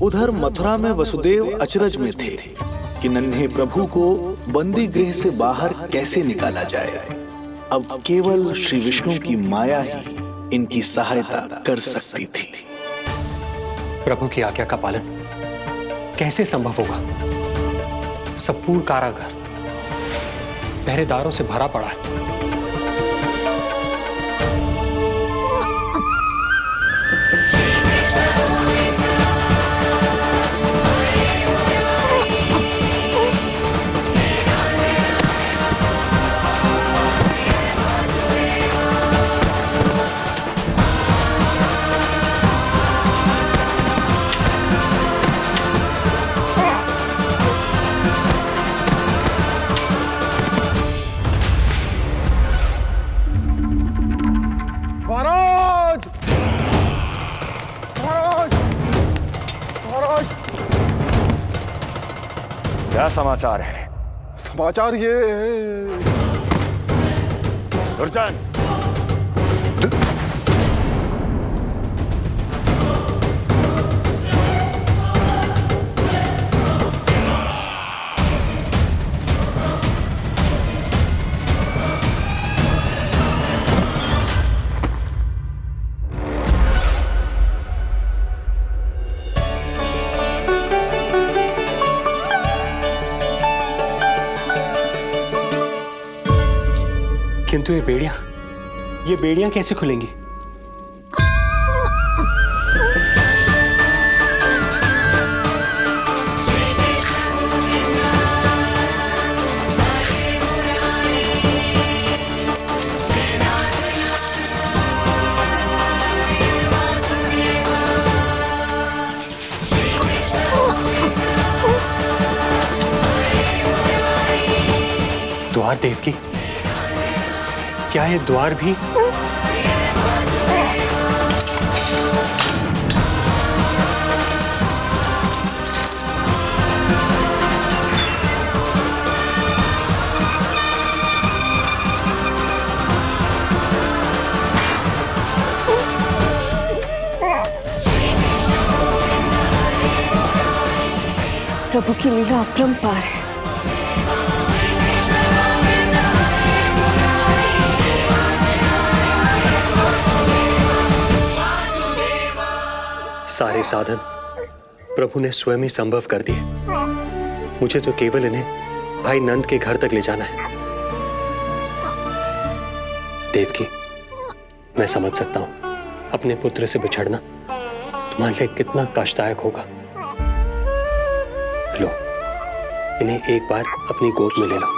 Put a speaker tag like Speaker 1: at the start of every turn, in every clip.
Speaker 1: उधर मथुरा में वसुदेव अचरज में थे कि नन्हे प्रभु को बंदी गृह से बाहर कैसे निकाला जाए। अब केवल श्री विष्णु की माया ही इनकी सहायता कर सकती थी।
Speaker 2: प्रभु की आज्ञा का पालन कैसे संभव होगा? संपूर्ण कारागार पहरेदारों से भरा पड़ा है।
Speaker 3: क्या समाचार है?
Speaker 4: समाचार ये
Speaker 3: दुर्जन,
Speaker 2: किंतु ये बेड़ियां कैसे खुलेंगी? द्वार देवकी, क्या ये द्वार भी?
Speaker 5: प्रभु की लीला अपरंपार है।
Speaker 2: सारे साधन प्रभु ने स्वयं ही संभव कर दिए। मुझे तो केवल इन्हें भाई नंद के घर तक ले जाना है। देवकी, मैं समझ सकता हूं अपने पुत्र से बिछड़ना तुम्हारे लिए कितना कष्टदायक होगा। लो, इन्हें एक बार अपनी गोद में ले लो।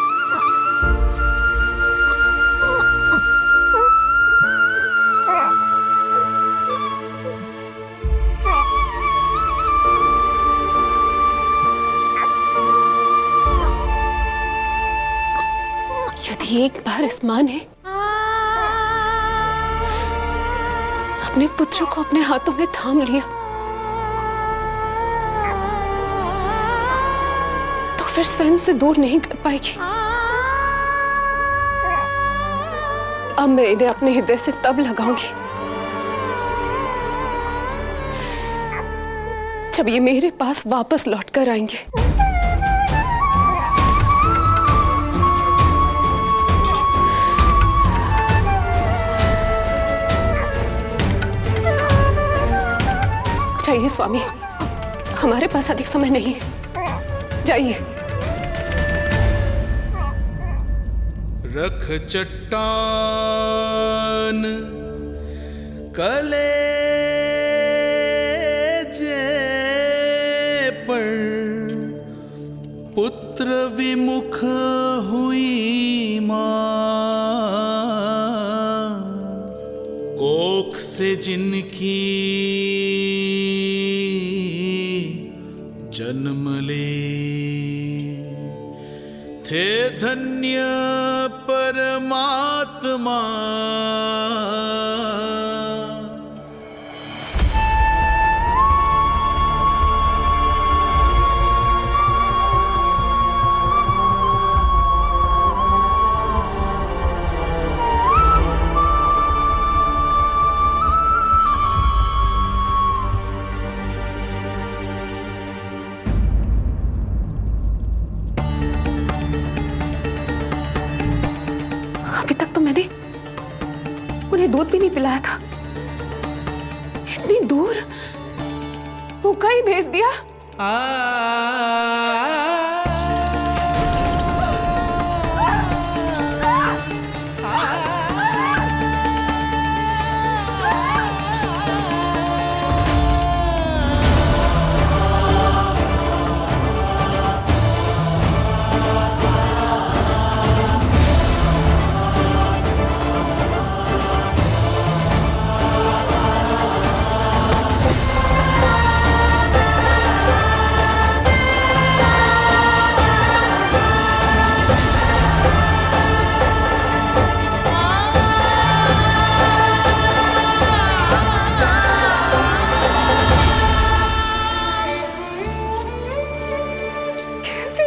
Speaker 5: यदि एक बार इस मां ने अपने पुत्र को अपने हाथों में थाम लिया तो फिर स्वयं से दूर नहीं कर पाएगी। अब मैं इन्हें अपने हृदय से तब लगाऊंगी जब ये मेरे पास वापस लौट कर आएंगे। जाइए स्वामी, हमारे पास अधिक समय नहीं है, जाइए।
Speaker 6: रख चट्टान कलेजे पर, पुत्र विमुख हुई मां, कोख से जिनकी जन्म ले, थे धन्य परमात्मा।
Speaker 5: दूध भी नहीं पिलाया था। इतनी दूर भूखा ही भेज दिया।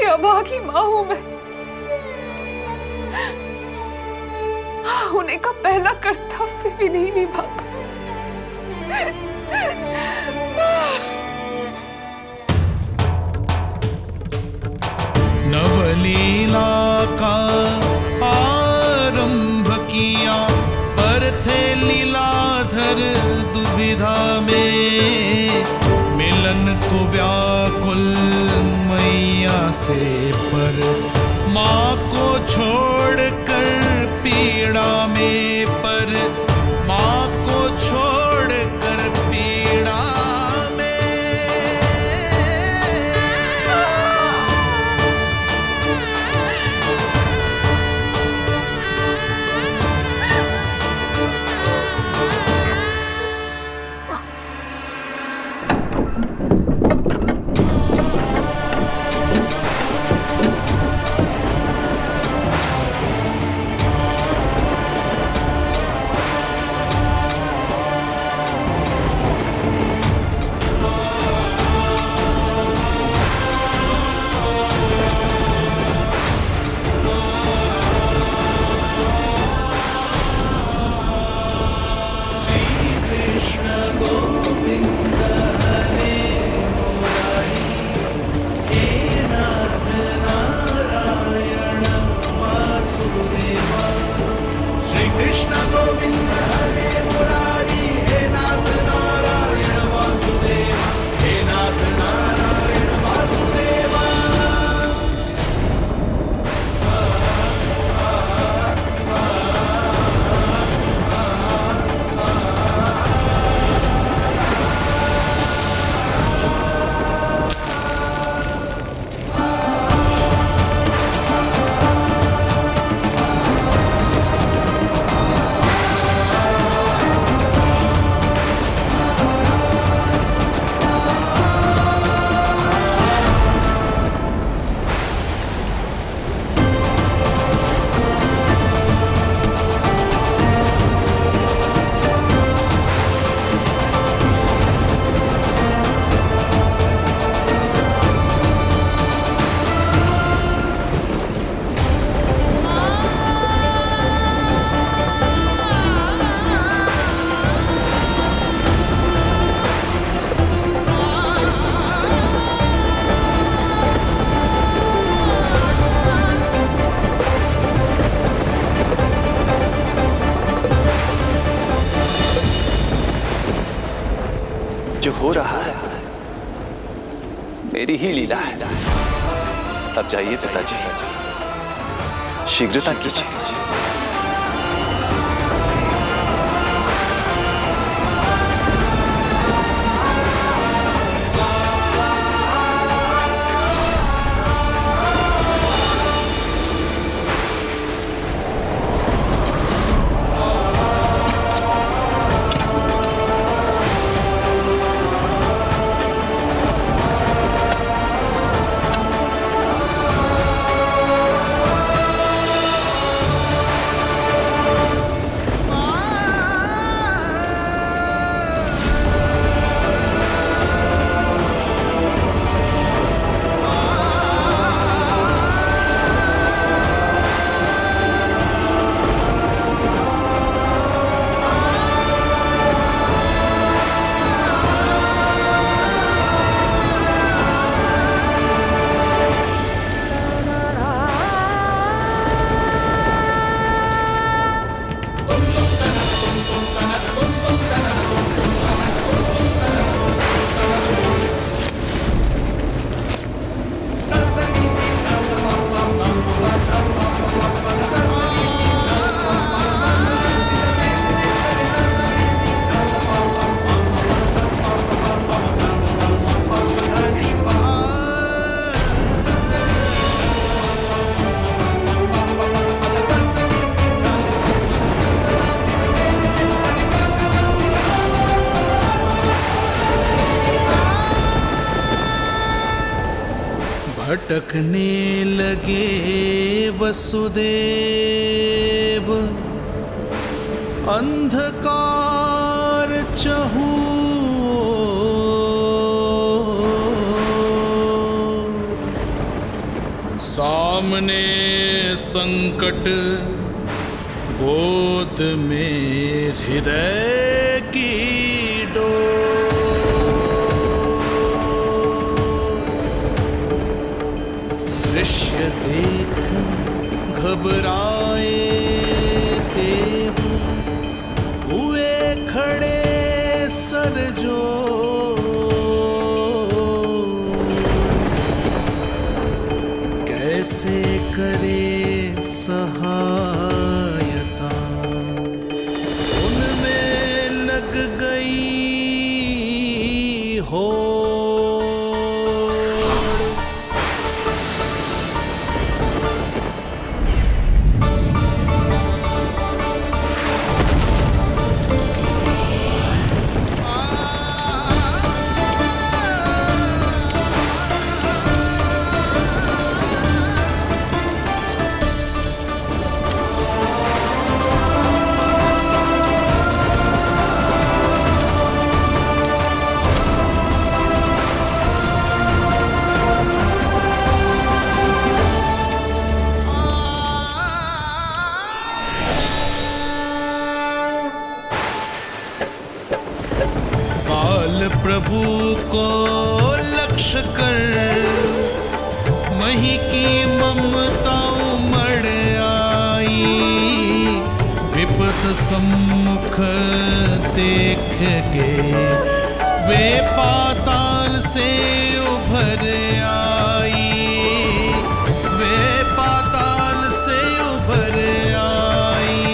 Speaker 5: अभागी माँ हूं मैं। होने का पहला कर्तव्य भी नहीं निभा।
Speaker 6: नवलीला का आरंभ किया, पर थे लीलाधर दुविधा में। मिलन को व्याकुल मैया से, पर माँ को छोड़कर पीड़ा में, पर माँ को छोड़कर पीड़ा में।
Speaker 1: जो हो रहा है मेरी ही लीला है। तब जाइए पिताजी, शीघ्रता कीजिए।
Speaker 6: भटकने लगे वसुदेव, अंधकार चहूओर। सामने संकट, गोद में हृदय की दृश्य देख घबराए देव, हुए खड़े सर जो। कैसे करे सहायता, उनमें लग गई हो। प्रभु को लक्ष्य कर मही की ममता उमड़ आई। विपद सम्मुख देख के वे पाताल से उभर आई, वे पाताल से उभर आई।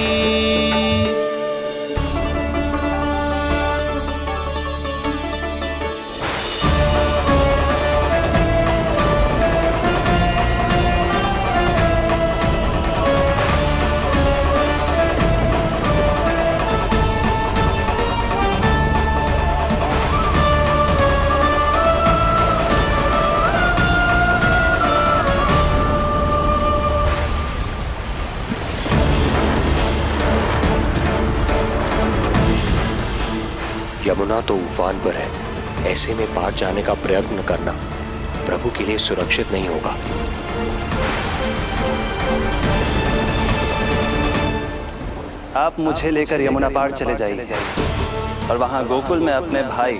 Speaker 2: यमुना तो उफान पर है, ऐसे में पार जाने का प्रयत्न करना प्रभु के लिए सुरक्षित नहीं होगा।
Speaker 4: आप मुझे लेकर यमुना पार चले जाइए और वहां गोकुल में अपने भाई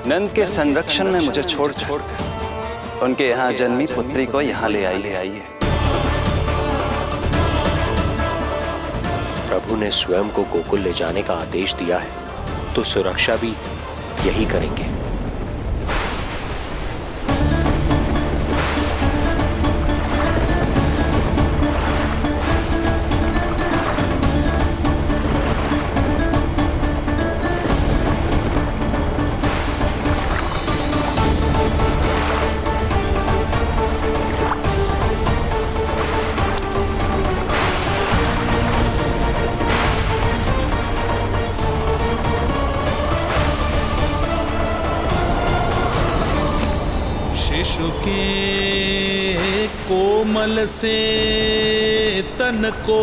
Speaker 4: नंद के संरक्षण में मुझे छोड़ उनके यहाँ जन्मी पुत्री को यहाँ ले आइए।
Speaker 2: प्रभु ने स्वयं को गोकुल ले जाने का आदेश दिया है, तो सुरक्षा भी यही करेंगे।
Speaker 6: शिशु के कोमल से तन को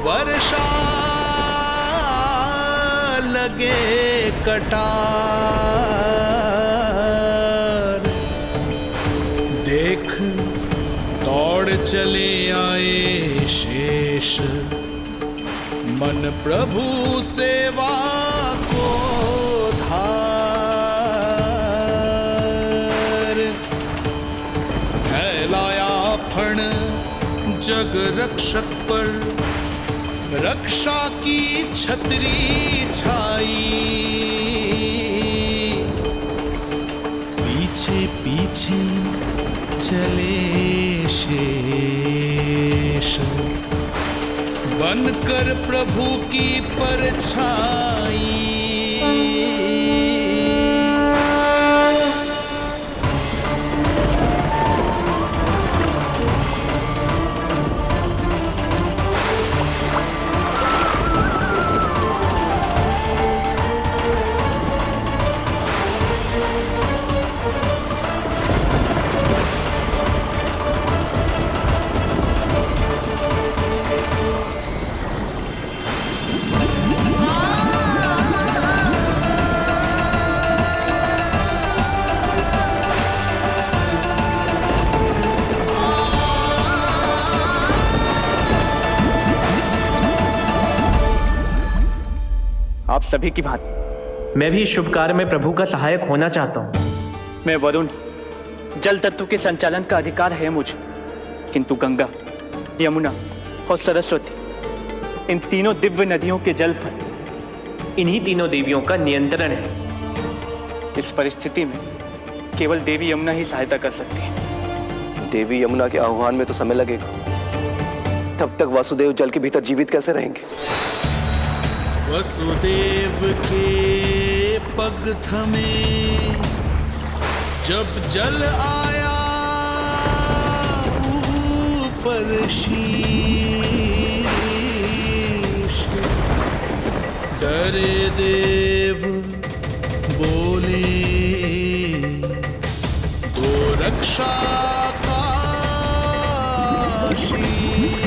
Speaker 6: वर्षा लगे कटार। देख दौड़ चले आए शेष, मन प्रभु सेवा को धार। फैलाया फण जग रक्षक पर, रक्षा की छतरी छाई। पीछे पीछे चले शेष, बनकर प्रभु की परछाई।
Speaker 7: आप सभी की भांति
Speaker 8: मैं भी इस शुभ कार्य में प्रभु का सहायक होना चाहता हूँ।
Speaker 7: मैं वरुण, जल तत्व के संचालन का अधिकार है मुझे, किंतु गंगा, यमुना और सरस्वती, इन तीनों दिव्य नदियों के जल पर
Speaker 8: इन्हीं तीनों देवियों का नियंत्रण है।
Speaker 7: इस परिस्थिति में केवल देवी यमुना ही सहायता कर सकती है।
Speaker 9: देवी यमुना के आह्वान में तो समय लगेगा, तब तक वासुदेव जल के भीतर जीवित कैसे रहेंगे?
Speaker 6: वसुदेव के पग थमे जब जल आया ऊपर शीश, डरे देव बोले दो रक्षा का शीश,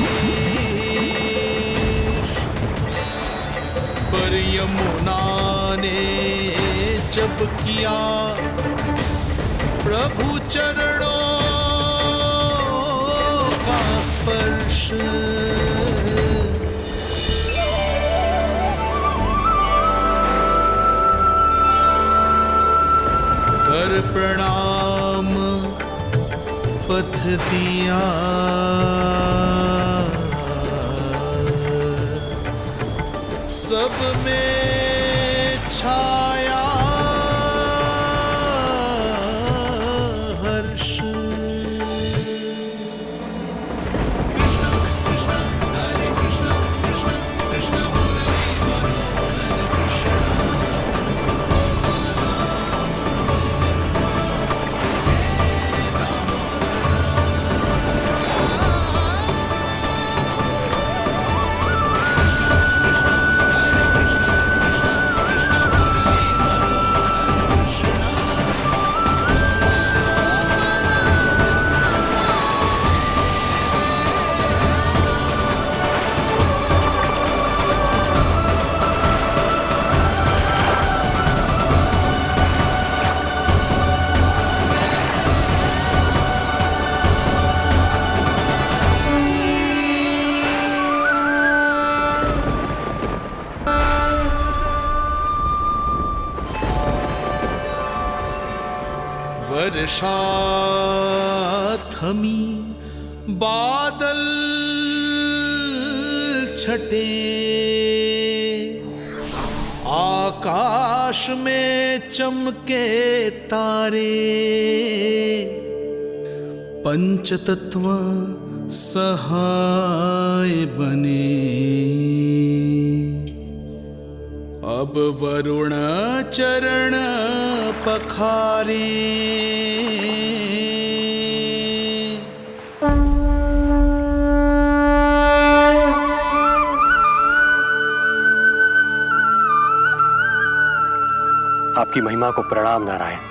Speaker 6: पर यमुना ने जब किया प्रभु चरणों का स्पर्श, कर प्रणाम पथ दिया, सब में छाया हर्ष। वर्षा थमी, बादल छटे, आकाश में चमके तारे, पंचतत्व सहाय बने। अब वरुण चरण पखारे,
Speaker 2: आपकी महिमा को प्रणाम नारायण।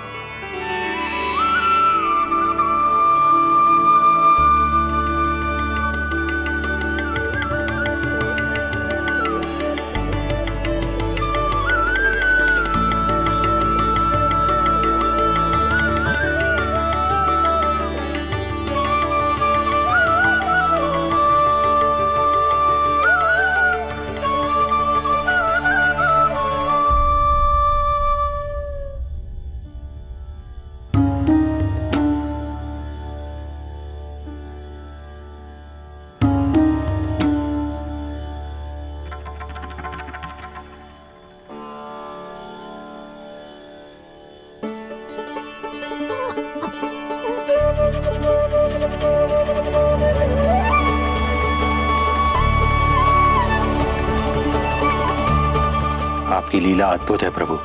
Speaker 2: आपकी लीला अद्भुत है प्रभु।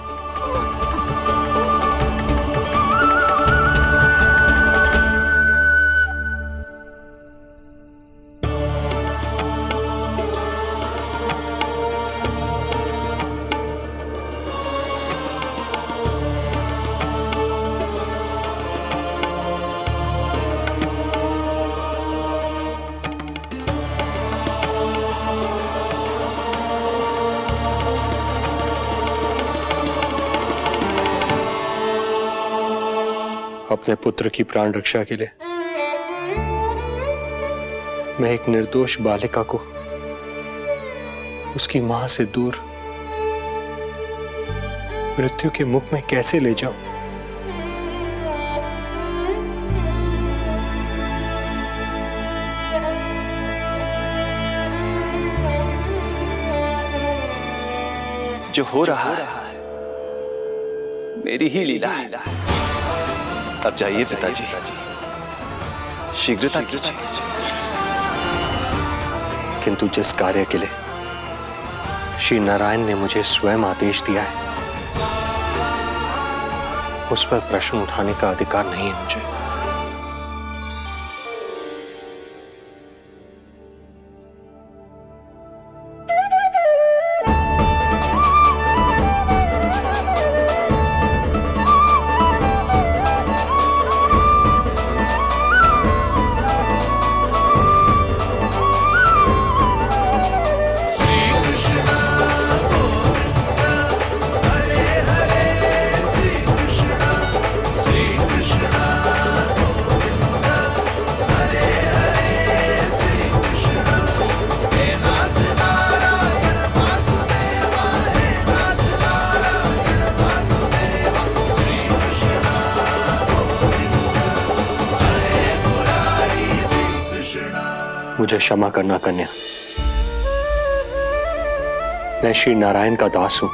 Speaker 2: अपने पुत्र की प्राण रक्षा के लिए मैं एक निर्दोष बालिका को उसकी मां से दूर मृत्यु के मुख में कैसे ले जाऊं?
Speaker 4: जो हो रहा है मेरी ही लीला है। अब जाइए पिताजी, शीघ्रता कीजिए।
Speaker 2: किंतु जिस कार्य के लिए श्री नारायण ने मुझे स्वयं आदेश दिया है, उस पर प्रश्न उठाने का अधिकार नहीं है मुझे। मुझे क्षमा करना कन्या, मैं श्री नारायण का दास हूं।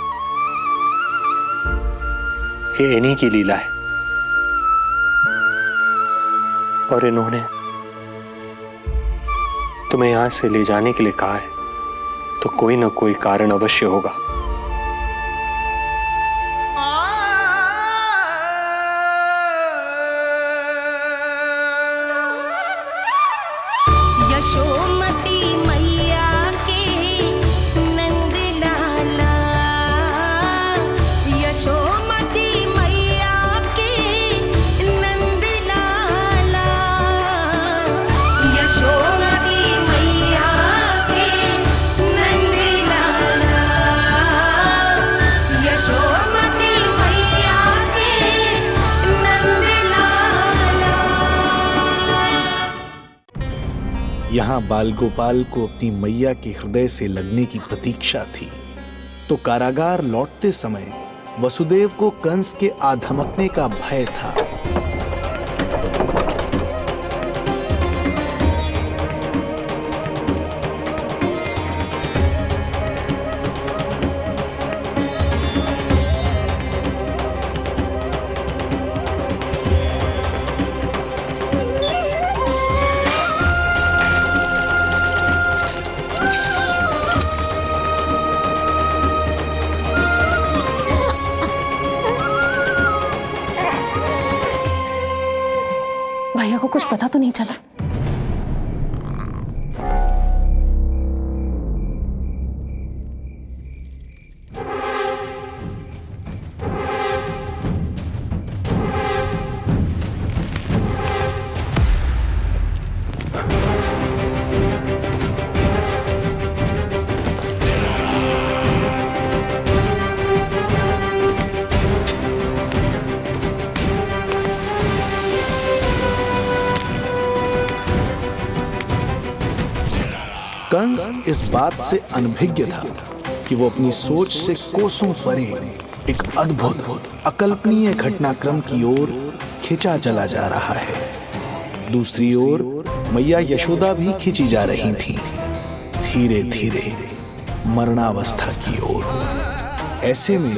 Speaker 2: ये इन्हीं की लीला है और इन्होंने तुम्हें यहां से ले जाने के लिए कहा है, तो कोई ना कोई कारण अवश्य होगा।
Speaker 10: यशोमती मैया के नंद लाला, यशोमती मैया के नंद लाला, यशोमती मैया के नंद लाला, यशोमती मैया के नंद लाला।
Speaker 1: यहाँ बाल गोपाल को अपनी मैया के हृदय से लगने की प्रतीक्षा थी, तो कारागार लौटते समय वसुदेव को कंस के आधमकने का भय था।
Speaker 5: भैया को कुछ पता तो नहीं चला?
Speaker 1: कंस इस बात से अनभिज्ञ था कि वो अपनी सोच से कोसों परे एक अद्भुत अकल्पनीय घटनाक्रम की ओर खिंचा चला जा रहा है। दूसरी ओर मैया यशोदा भी खिंची जा रही थी, धीरे धीरे मरणावस्था की ओर। ऐसे में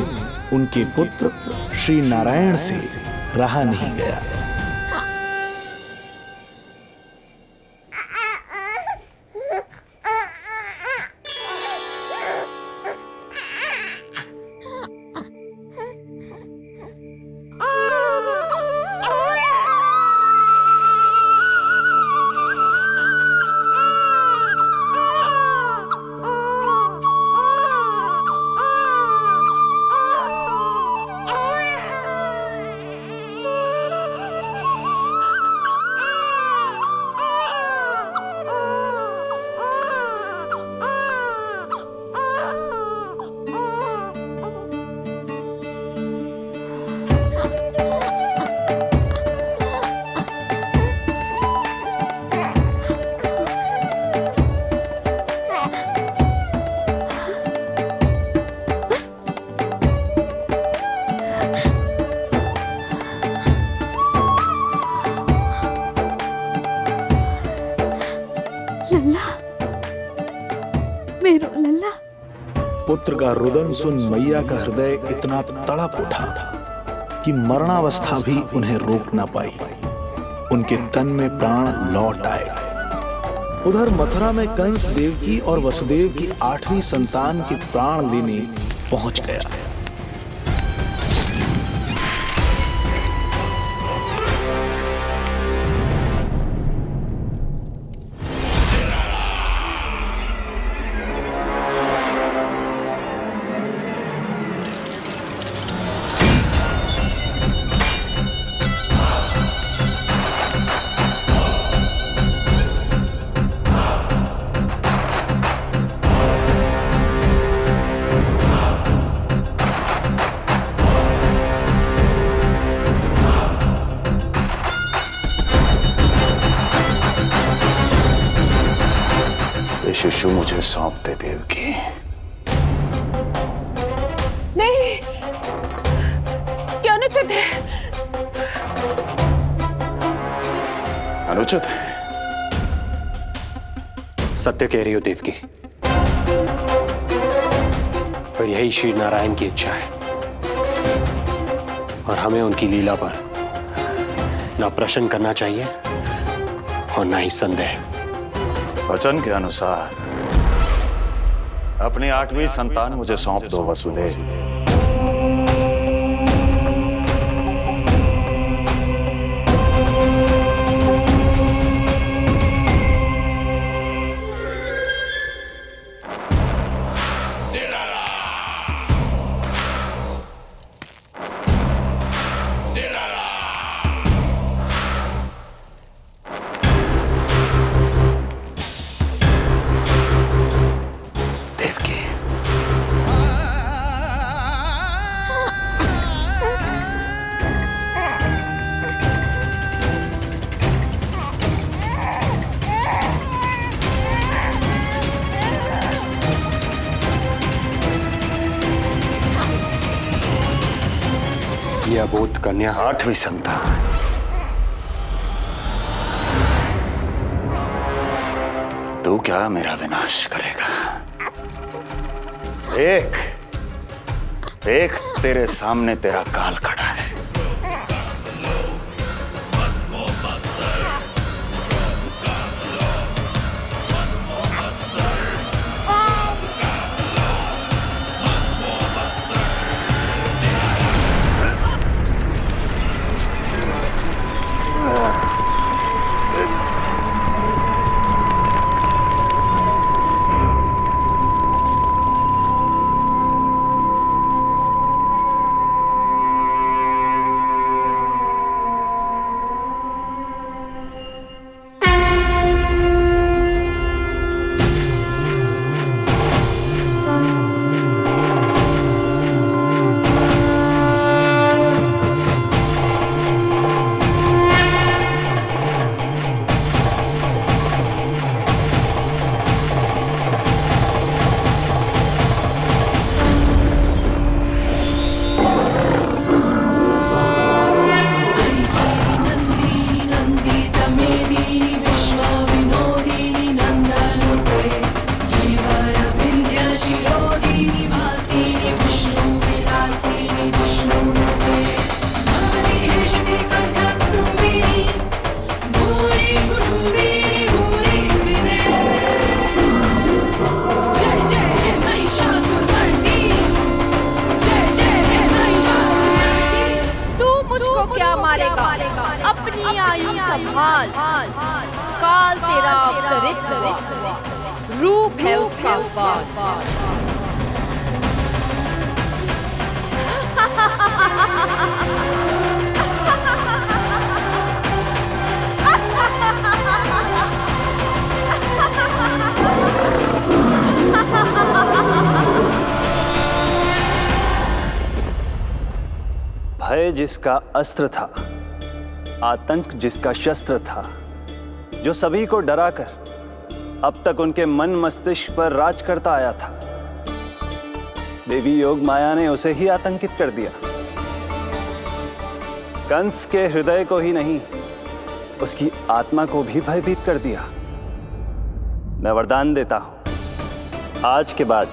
Speaker 1: उनके पुत्र श्री नारायण से रहा नहीं गया। पुत्र का रुदन सुन मैया का हृदय इतना तड़प उठा कि मरणावस्था भी उन्हें रोक ना पाई। उनके तन में प्राण लौट आए। उधर मथुरा में कंस देवकी और वसुदेव की 8वीं संतान के प्राण लेने पहुंच गया।
Speaker 3: शिशु मुझे सौंप दे देवकी।
Speaker 5: नहीं, क्या अनुचित है।
Speaker 3: अनुचित है?
Speaker 2: सत्य कह रही हो देवकी, पर यही श्री नारायण की इच्छा है और हमें उनकी लीला पर ना प्रश्न करना चाहिए और ना ही संदेह।
Speaker 3: वचन के अनुसार अपनी 8वीं संतान मुझे सौंप दो वसुदेव।
Speaker 2: ये अबोध कन्या
Speaker 3: 8वीं संतान। तू क्या मेरा विनाश करेगा? एक तेरे सामने तेरा काल खड़ा है।
Speaker 10: अपनी आयु संभाल, काल तेरा अवतरित रूप है उसका उपाल।
Speaker 4: भय जिसका अस्त्र था, आतंक जिसका शस्त्र था, जो सभी को डराकर अब तक उनके मन मस्तिष्क पर राज करता आया था, देवी योग माया ने उसे ही आतंकित कर दिया। कंस के हृदय को ही नहीं, उसकी आत्मा को भी भयभीत कर दिया। मैं वरदान देता हूं, आज के बाद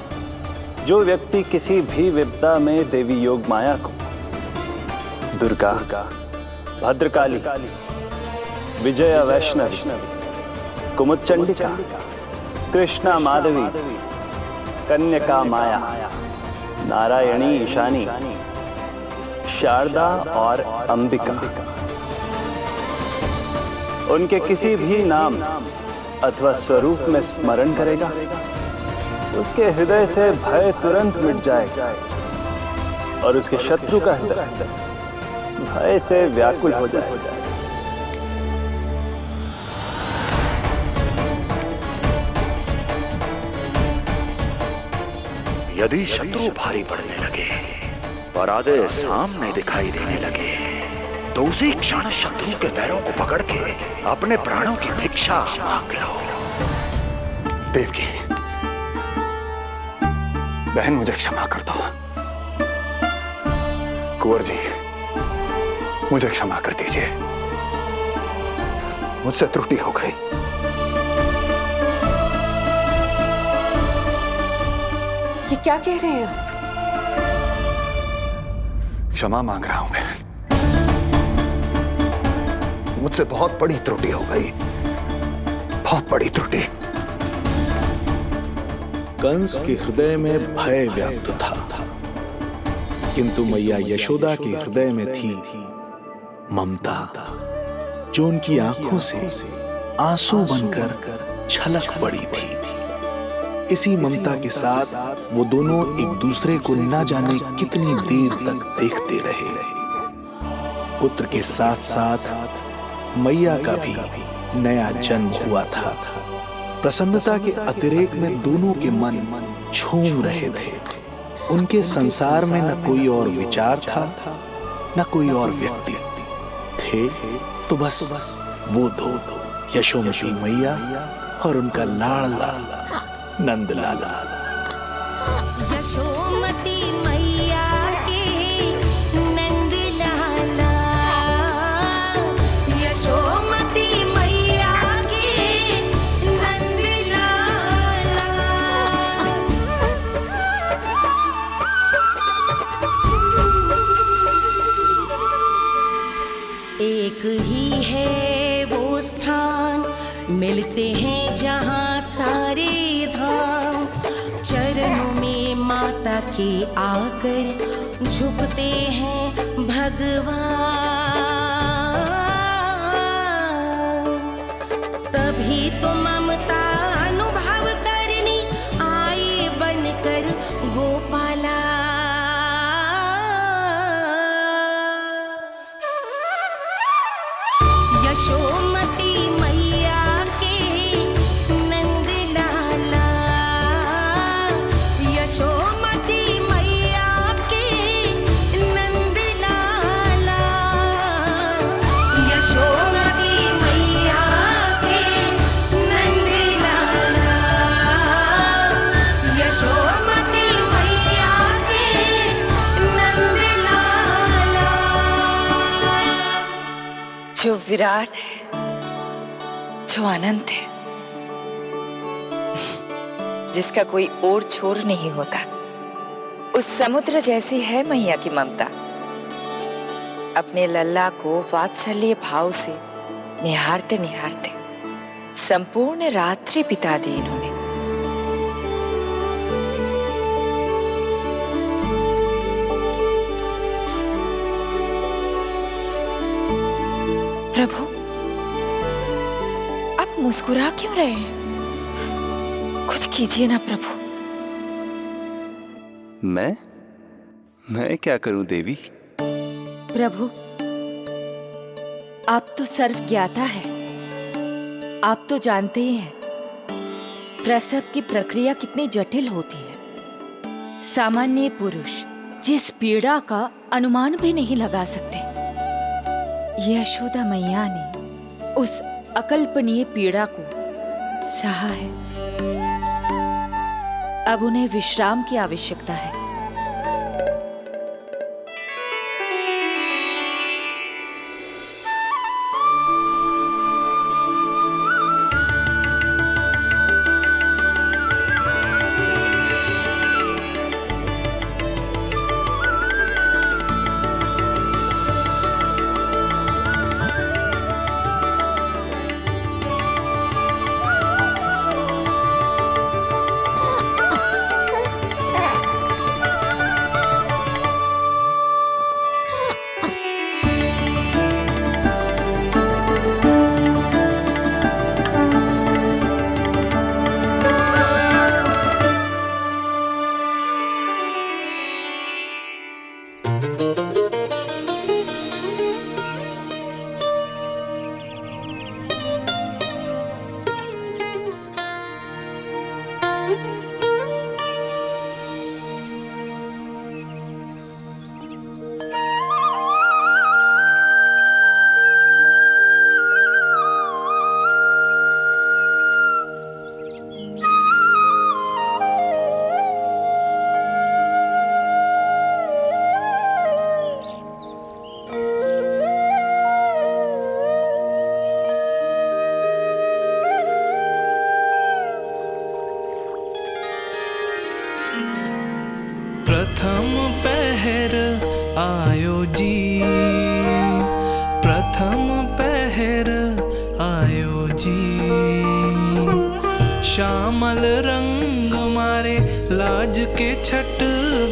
Speaker 4: जो व्यक्ति किसी भी विपदा में देवी योग माया को दुर्गा, भद्रकाली, विजया वैष्णवी, कुमुदचंडिका, कृष्णा माधवी, कन्यका माया, नारायणी ईशानी, शारदा और अंबिका, उनके किसी भी नाम अथवा स्वरूप में स्मरण करेगा, उसके हृदय से भय तुरंत मिट जाएगा और उसके शत्रु का हृदय भय से व्याकुल हो जाएगा।
Speaker 3: यदि शत्रु भारी पड़ने लगे, पराजय सामने दिखाई देने लगे, तो उसी क्षण शत्रु के पैरों को पकड़ के अपने प्राणों की भिक्षा मांग लो।
Speaker 1: देवकी, बहन मुझे क्षमा कर दो। कुंवर जी, मुझे क्षमा कर दीजिए, मुझसे त्रुटि हो गई।
Speaker 5: ये क्या कह रहे हैं आप?
Speaker 1: क्षमा मांग रहा हूं बहन, मुझसे बहुत बड़ी त्रुटि हो गई, बहुत बड़ी त्रुटि। कंस के हृदय में भय व्याप्त था, किंतु मैया यशोदा के हृदय में थी ममता, जो उनकी आंखों से आंसू बनकर छलक पड़ी थी। इसी ममता के साथ वो दोनों एक दूसरे को न जाने कितनी देर तक देखते रहे। पुत्र के साथ साथ मैया का भी नया जन्म हुआ था। प्रसन्नता के अतिरेक में दोनों के मन झूम रहे थे। उनके संसार में न कोई और विचार था, न कोई और व्यक्ति थे, तो बस वो दो, यशोमती मैया और उनका लाडला नंदलाला।
Speaker 10: यशोमती मैया के नंदलाला, यशोमती मैया के नंदलाला। एक ही है वो स्थान, मिलते हैं जहाँ सारे धाम। चरणों में माता के आकर झुकते हैं भगवान। तभी तो ममता अनुभव करनी आए बनकर गोपाला। यशोमती मैया के नंदलाला, यशोमती मैया के नंदलाला, यशोमती मैया के नंदलाला, यशोमती मैया के नंदलाला।
Speaker 11: जो विराट है, जो अनंत है, जिसका कोई ओर छोर नहीं होता, उस समुद्र जैसी है मैया की ममता। अपने लल्ला को वात्सल्य भाव से निहारते निहारते संपूर्ण रात्रि बिता दी इन्होंने। प्रभु, आप मुस्कुरा क्यों रहे हैं? कुछ कीजिए ना प्रभु।
Speaker 4: मैं क्या करूं देवी?
Speaker 12: प्रभु, आप तो सर्व ज्ञाता है। आप तो जानते ही हैं प्रसव की प्रक्रिया कितनी जटिल होती है। सामान्य पुरुष जिस पीड़ा का अनुमान भी नहीं लगा सकते, यशोदा मैया ने उस अकल्पनीय पीड़ा को सहा है। अब उन्हें विश्राम की आवश्यकता है।
Speaker 6: आयो जी, प्रथम पहर आयो जी। श्यामल रंग मारे लाज के छट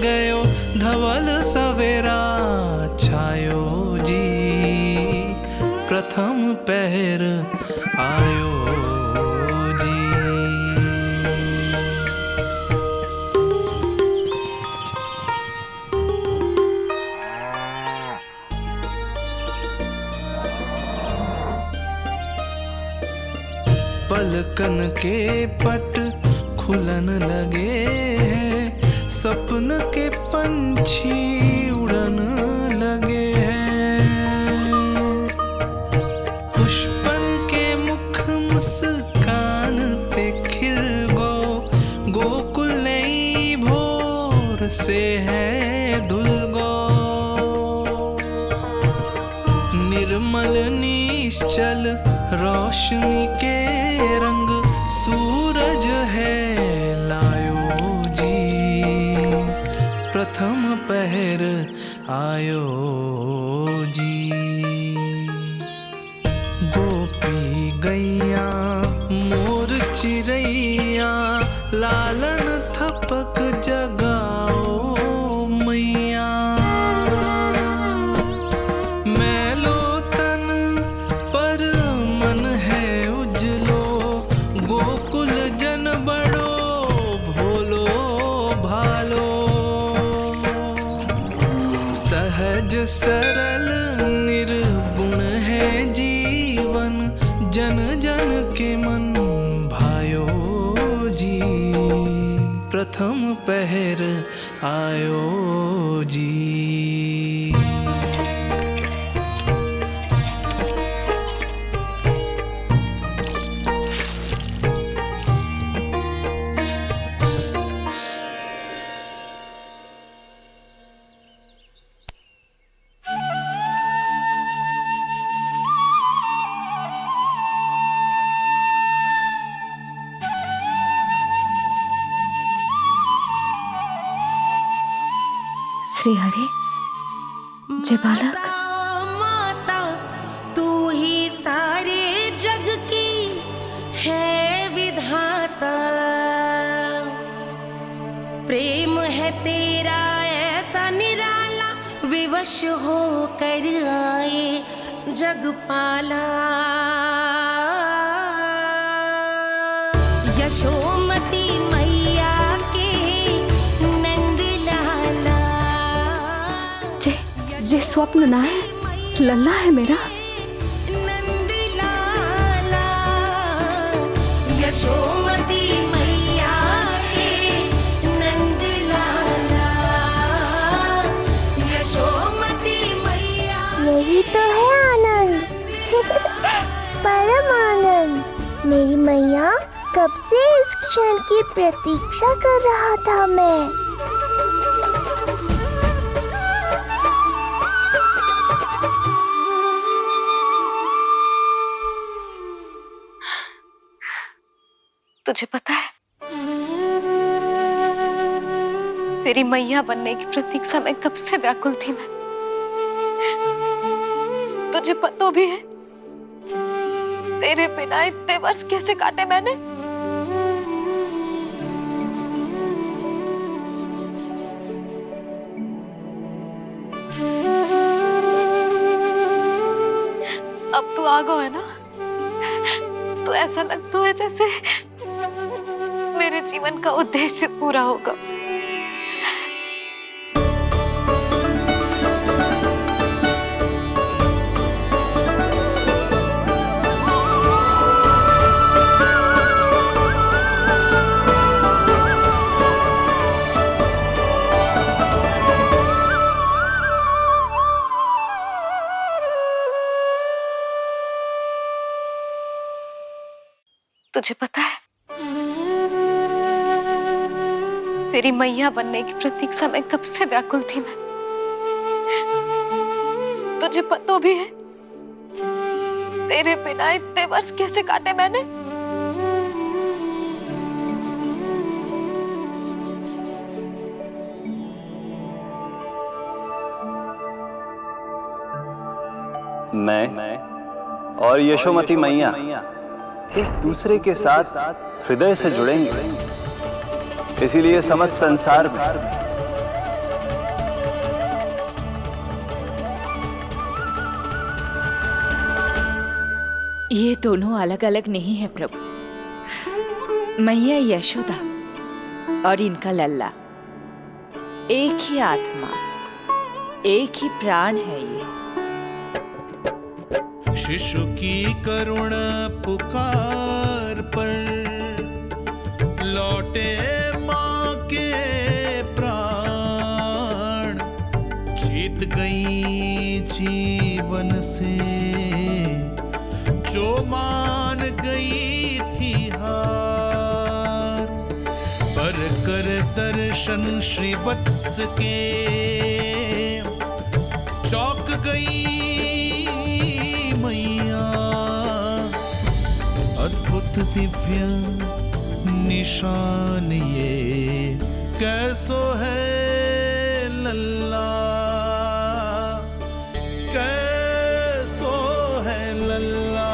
Speaker 6: गयो, धवल सवेरा छायो जी। प्रथम पहर आयो जी। पलकन के पट खुलन लगे हैं, सपन के पंछी उड़न लगे हैं। पुष्पन के मुख मुस्कान ते खिल गो, गोकुल नई भोर से है धुल गो। निर्मल निश्चल रोशनी के रंग सूरज है लायो जी। प्रथम पहर आयो जी। गोपी गैया मोर चिड़ैया, लालन थपक जगाओ मैया। मैलो तन पर मन है उजलो, गोकुल जन बड़ो भोलो भालो। सहज सरल निर्गुण है जीवन, जन जन के मन भायो जी। प्रथम पहर आयो जी।
Speaker 5: श्री हरि, जय बालक।
Speaker 10: माता तू ही सारे जग की है विधाता। प्रेम है तेरा ऐसा निराला, विवश हो कर आए जगपाला। यशोमती मैया के नंद लाला।
Speaker 5: जे स्वप्न ना है, लल्ला है मेरा।
Speaker 10: नंद लाला यशोमती मैया के नंद लाला। यशोमती मैया।
Speaker 13: यही तो है आनंद, परम आनंद। मेरी मैया, कब से इस क्षण की प्रतीक्षा कर रहा था मैं।
Speaker 5: तुझे पता है, तेरी मैया बनने की प्रतीक्षा में कब से व्याकुल थी मैं। तुझे पता भी है तेरे बिना इतने वर्ष कैसे काटे मैंने। अब तू आ गया है ना, तो ऐसा लगता है जैसे मेरे जीवन का उद्देश्य पूरा होगा। तुझे पता है, तेरी मैया बनने की प्रतीक्षा में कब से व्याकुल थी मैं। तुझे पता भी है तेरे बिना इतने वर्ष कैसे काटे मैंने।
Speaker 4: मैं और यशोमती मैया एक दूसरे के साथ हृदय से जुड़ेंगे। इसीलिए समस्त संसार में
Speaker 12: ये दोनों अलग अलग नहीं है प्रभु। मैया यशोदा और इनका लल्ला एक ही आत्मा, एक ही प्राण है ये।
Speaker 6: शिशु की करुण पुकार पर लौटे माँ के प्राण, जीत गई जीवन से जो मान गई थी हार। पर कर दर्शन श्री वत्स के चौक गई मैया, अद्भुत दिव्य निशान ये कैसो है लल्ला, कैसो है लल्ला।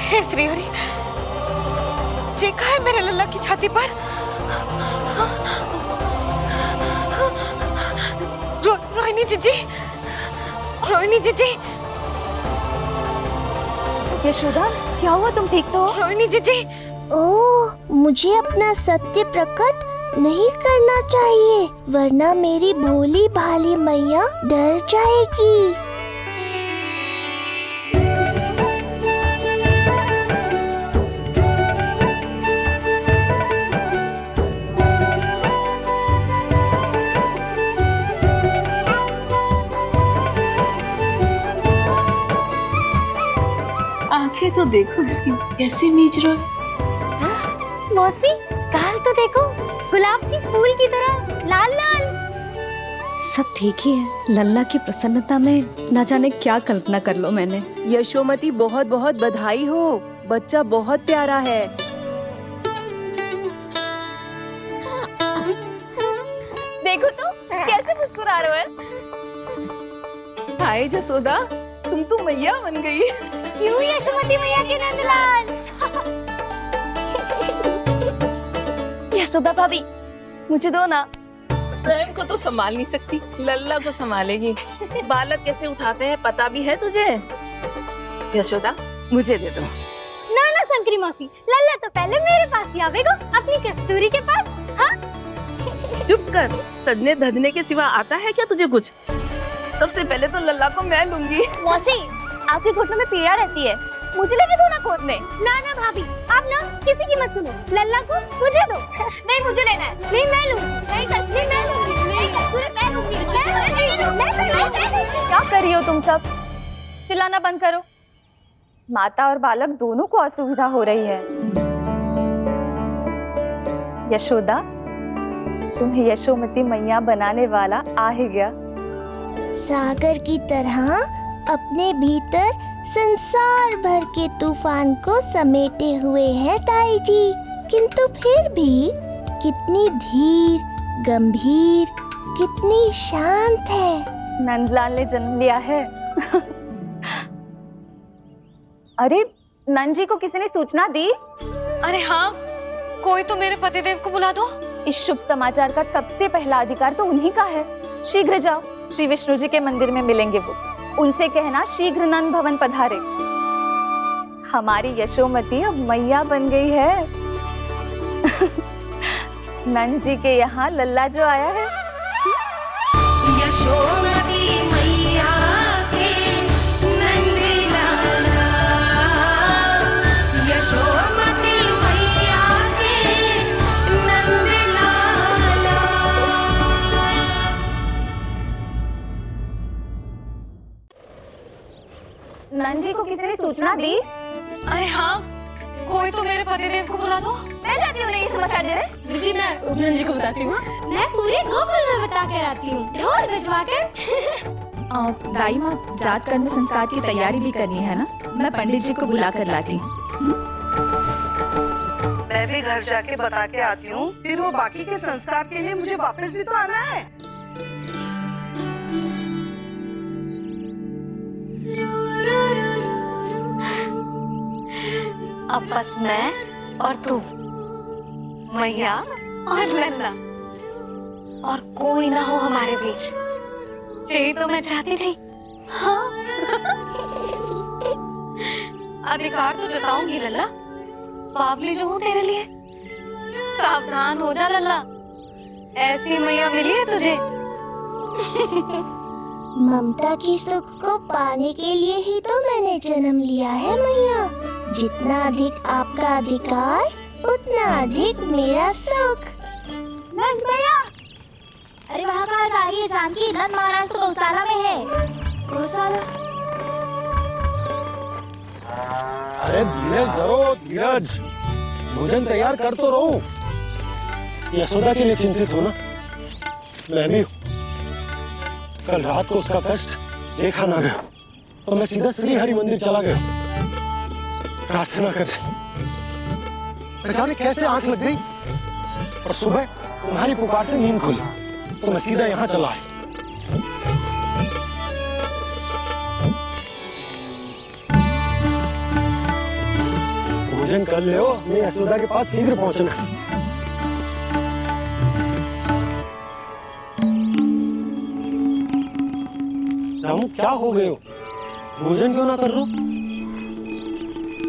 Speaker 5: हे श्री हरि, चेखा है मेरे लल्ला की छाती पर। रोहिणी जीजी, रोहिणी जीजी।
Speaker 13: यशोदा, क्या हुआ? तुम ठीक तो हो?
Speaker 5: रोहिणी जीजी।
Speaker 13: ओह, मुझे अपना सत्य प्रकट नहीं करना चाहिए, वरना मेरी भोली भाली मैया डर जाएगी।
Speaker 14: आंखें तो देखो इसकी कैसे मीच रहा है।
Speaker 13: मौसी, गाल तो देखो, गुलाब की फूल की तरह लाल लाल।
Speaker 15: सब ठीक ही है। लल्ला की प्रसन्नता में न जाने क्या कल्पना कर लो मैंने।
Speaker 14: यशोमती, बहुत बहुत बधाई हो, बच्चा बहुत प्यारा है।
Speaker 5: देखो तो कैसे मुस्कुरा रहे हो।
Speaker 14: हाय जसोदा, तुम तो मैया बन गई।
Speaker 13: क्यों यशोमती मैया के नंदलाल?
Speaker 14: यशोदा भाभी, मुझे दो ना। स्वयं को तो संभाल नहीं सकती, लल्ला को संभालेगी। बालक कैसे उठाते हैं पता भी है तुझे? यशोदा, मुझे दे दो।
Speaker 13: ना ना संकरी मौसी, लल्ला तो पहले मेरे पास ही आवेगा, अपनी कस्तूरी के पास। हाँ?
Speaker 14: चुप कर, सजने धजने के सिवा आता है क्या तुझे कुछ? सबसे पहले तो लल्ला को मैं लूंगी।
Speaker 13: मौसी, आपके घुटनों में पीड़ा रहती है, मुझे लेके दो ना कोट में। ना ना भाभी, आप ना किसी की मत सुनो, लल्ला को मुझे दो। नहीं, मुझे लेना है। नहीं, मैं लूंगी। नहीं सच, मैं लूंगी। नहीं कस्तूरी, मैं लूंगी।
Speaker 5: क्या कर रही हो तुम सब? चिल्लाना बंद करो। माता और बालक दोनों को असुविधा हो रही है। यशोदा, तुम्हें यशोमती मैया बनाने वाला आ ही गया।
Speaker 13: सागर की तरह अपने भीतर संसार भर के तूफान को समेटे हुए है ताई जी, किंतु फिर भी कितनी धीर, गंभीर, कितनी शांत है।
Speaker 5: नंदलाल ने जन्म लिया है। अरे, नंद जी को किसी ने सूचना दी?
Speaker 16: अरे हाँ, कोई तो मेरे पतिदेव को बुला दो।
Speaker 5: इस शुभ समाचार का सबसे पहला अधिकार तो उन्हीं का है। शीघ्र जाओ, श्री विष्णु जी के मंदिर में मिलेंगे वो। उनसे कहना शीघ्र नंद भवन पधारे। हमारी यशोमती अब मैया बन गई है। नंद जी के यहाँ लल्ला जो आया है।
Speaker 10: यशोमती मैया के नंद लाला, यशोमती मैया के नंद लाला।
Speaker 5: नंद जी को किसी ने सूचना दी?
Speaker 16: अरे हाँ, कोई तो मेरे पतिदेव को बुला दो।
Speaker 5: मैं जाती हूँ नहीं समाचार दे रहे।
Speaker 14: जी, मैं उपनंद जी को बताती हूँ।
Speaker 13: मैं पूरे गोकुल में बता कर आती हूँ, ढोल बजवा कर।
Speaker 12: दाई माँ, जात कर्म संस्कार की तैयारी भी करनी है ना? मैं पंडित जी को बुला कर लाती हूँ।
Speaker 17: मैं भी घर जाके बता के आती हूँ, फिर वो बाकी के संस्कार के लिए मुझे वापस भी तो आना है।
Speaker 5: अब बस मैं और तू, मैया और लल्ला, और कोई ना हो हमारे बीच। यही तो मैं चाहती थी। हाँ। अधिकार तो जताऊंगी लल्ला, बावली जो हूँ तेरे लिए। सावधान हो जा लल्ला, ऐसी मैया मिली है तुझे।
Speaker 13: ममता की सुख को पाने के लिए ही तो मैंने जन्म लिया है मैया। जितना अधिक आपका अधिकार, उतना अधिक मेरा सुख।
Speaker 10: नंद भैया, अरे वहाँ कहाँ जा रही है जानकी? नंद महाराज तो गौशाला में है। गौशाला?
Speaker 18: अरे धीरज धरो, धीरज। भोजन तैयार कर तो रहो। यशोदा के लिए चिंतित हो ना? मैं भी हूँ। कल रात को उसका कष्ट देखा ना गया, तो मैं सीधा श्री हरि मंदिर चला गया प्रार्थना कर। जाने कैसे आंख लग गई और सुबह तुम्हारी पुकार से नींद खुली, तो मैं सीधा यहाँ चला आया। भोजन कर ले, मैं यशोदा के पास शीघ्र पहुंचना। रामू, क्या हो गए हो? भोजन क्यों ना कर रहे हो?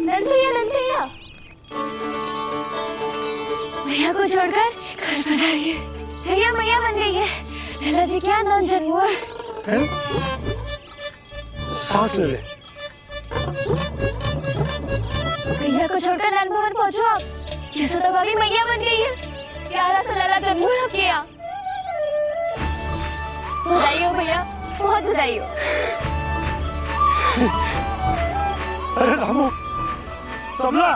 Speaker 10: नंद भैया, भैया को छोड़कर घर पधारी है। भैया मैया बन गई है। लल्ला जी क्या नंद जन्मोर।
Speaker 18: सांस ले ले।
Speaker 10: भैया को छोड़कर नंद भवन पहुंचो आप। यशोदा भाभी मैया बन गई है। प्यारा सा लल्ला जन्मोर हो गया। बधाई हो भैया, बहुत बधाई हो।
Speaker 18: अरे रामू, सबला,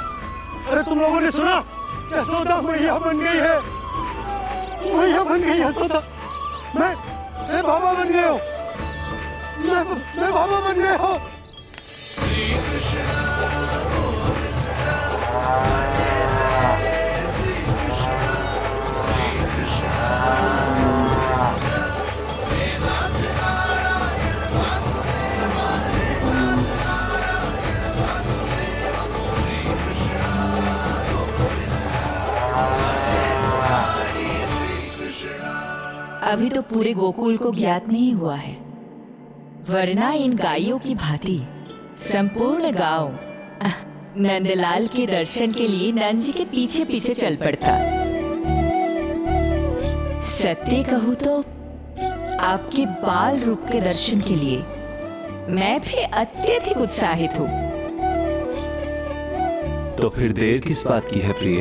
Speaker 18: अरे तुम लोगों ने सुना? यशोदा मैया बन गई है। मैया बन गई यशोदा। मैं बाबा बन गया हूँ। मैं बाबा बन गया हूँ।
Speaker 12: अभी तो पूरे गोकुल को ज्ञात नहीं हुआ है, वरना इन गायों की भांति संपूर्ण गांव नंदलाल के दर्शन के लिए नंद जी के पीछे पीछे चल पड़ता। सत्य कहूँ तो आपके बाल रूप के दर्शन के लिए मैं भी अत्यधिक उत्साहित हूँ।
Speaker 19: तो फिर देर किस बात की है प्रिय?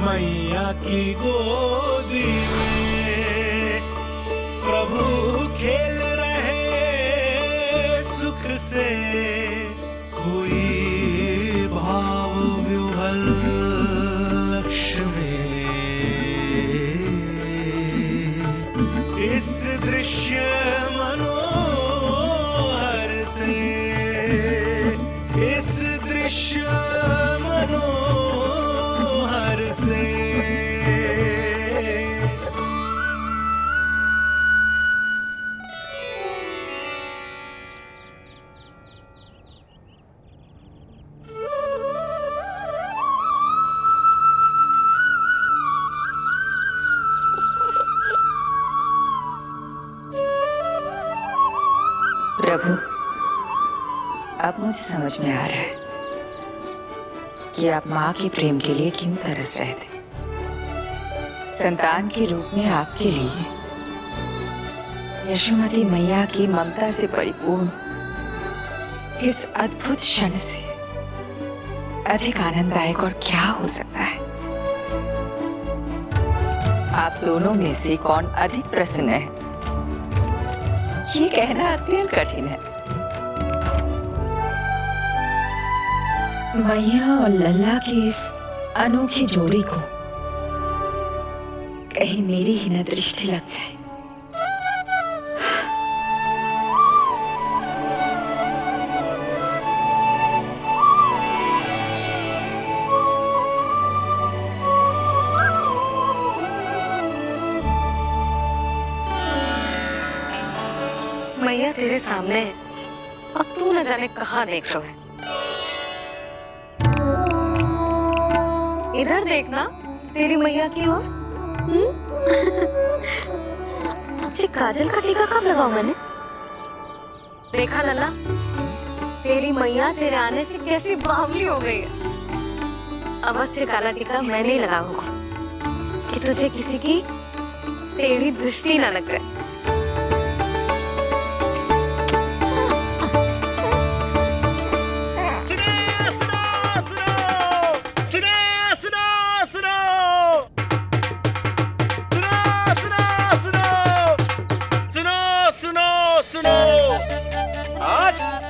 Speaker 6: मैया की गोदी में प्रभु खेल रहे सुख से, कोई भाव व्यूहल लक्ष्य में। इस दृश्य मनोहर से, इस दृश्य मनोहर से।
Speaker 11: प्रभु, अब मुझे समझ में आ रहा है कि आप माँ के प्रेम के लिए क्यों तरस रहे थे। संतान के रूप में आपके लिए यशोमती मैया की ममता से परिपूर्ण इस अद्भुत क्षण से अधिक आनंददायक और क्या हो सकता है। आप दोनों में से कौन अधिक प्रसन्न है, ये कहना अत्यंत कठिन है। मैया और लल्ला की इस अनोखी जोड़ी को
Speaker 12: कहीं मेरी ही न दृष्टि लग जाए।
Speaker 15: मैया तेरे सामने है, अब तू न जाने कहाँ देख रहा है। इधर देखना तेरी मैया की ओर। अच्छी काजल का टीका कब लगाऊं मैंने? देखा लल्ला, तेरी मैया तेरे आने से कैसी बावली हो गई है। अवश्य काला टीका मैं नहीं लगाऊंगा कि तुझे किसी की तेरी दृष्टि न लग जाए।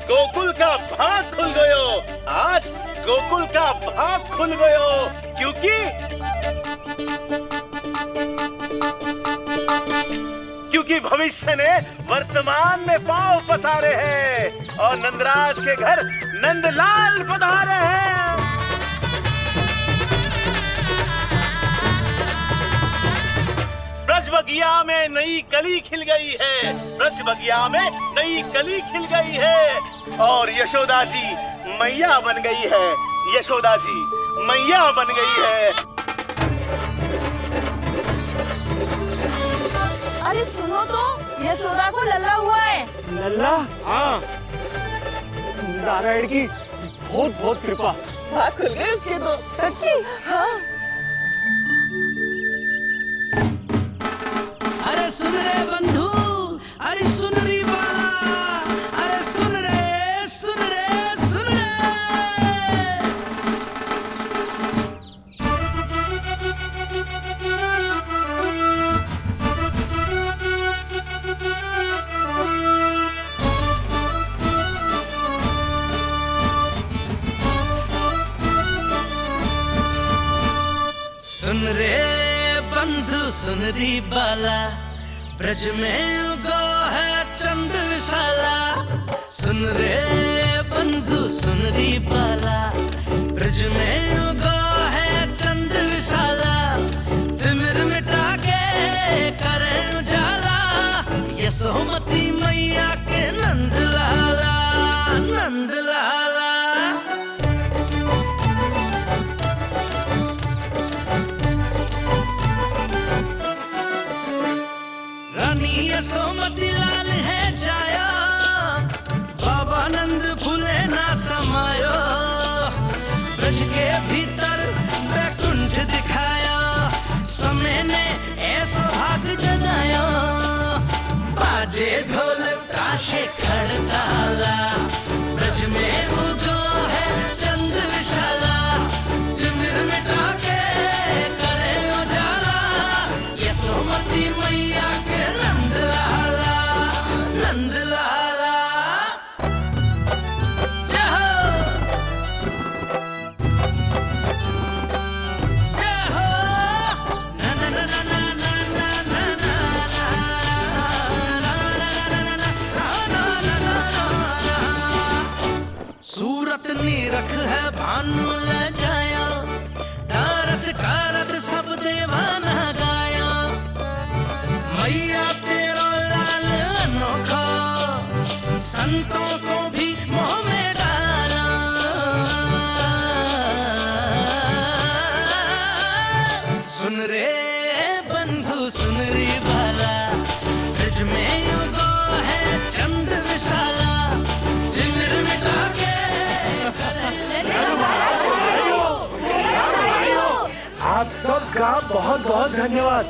Speaker 18: गोकुल का भाग खुल गयो। आज गोकुल का भाग खुल गयो, क्योंकि भविष्य ने वर्तमान में पांव पसारे हैं और नंदराज के घर नंदलाल पधारे हैं। ब्रज बगिया में नई कली खिल गई है, ब्रज बगिया में नई कली खिल गई है और यशोदा जी मैया बन गई है। यशोदा जी मैया बन गई है।
Speaker 17: अरे सुनो तो, यशोदा को लल्ला हुआ है।
Speaker 18: लल्ला? हाँ, नारायण की बहुत बहुत कृपा।
Speaker 17: भाग खुल गए उसके तो। सच्ची? हाँ। अरे सुन रे बंधु, अरे सुन रे बाला, अरे सुन रे, सुन रे, सुन रे। सुन रे बंधु, सुन री बाला, ब्रज में उगो है चंद विशाला। सुन रे बंधु, सुन री बाला, ब्रज में उगो है चंद विशाला। तिमिर मिटा के करे उजाला, यशोमती मैया के नंद लाला, नंद लाला। यशोमती लाल है जाया, बाबा नंद फूले ना समायो। ब्रज के भीतर बैकुंठ दिखाया, समय ने ऐसा भाग जगाया। बाजे ढोल ताशे खड़ताला, ब्रज में उगो है चंद विशाला। तिमिर मिटा के करे उजाला, यशोमती मैया के नंद लाला, नंद लाला। जय हो, जय हो। ना ना ना ना ना ना ना ना ना। सूरत निरख है भानु ले जाया, दारस कारत सब देवाना गाया। मैया तेरा लाल अनोखा, संतों को भी मोह में डाला। सुन रे बंधु, सुन रे बाला, ब्रज में उगो है चंद विशाला। तिमिर मिटा के
Speaker 18: आप सबका बहुत बहुत धन्यवाद।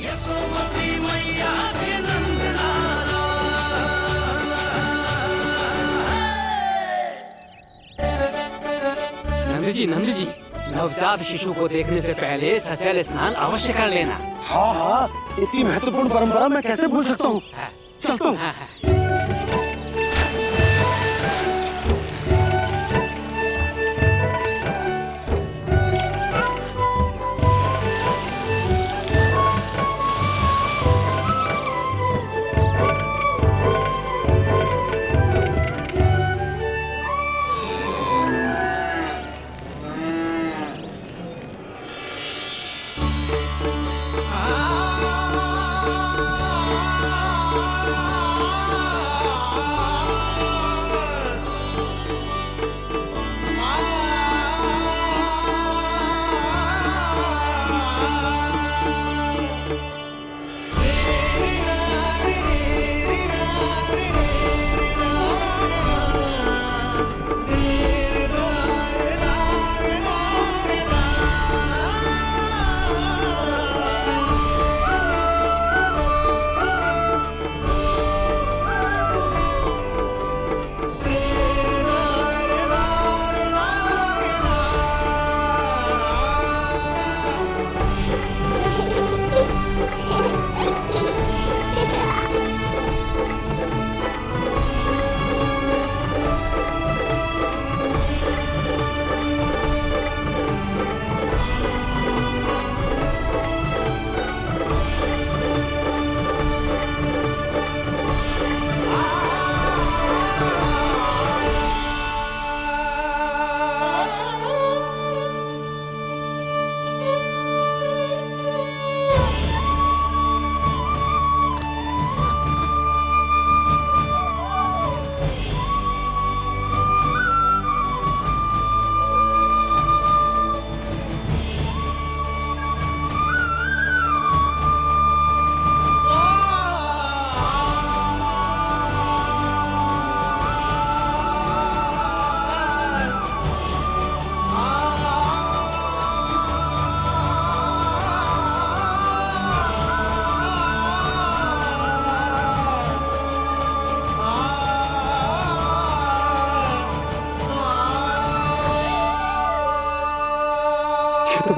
Speaker 17: यशोमती मैया के नंद लाला।
Speaker 20: नंद जी, नवजात शिशु को देखने से पहले सचैल स्नान अवश्य कर लेना।
Speaker 18: हाँ हाँ, इतनी महत्वपूर्ण परंपरा मैं कैसे भूल सकता हूँ। चलता हूँ।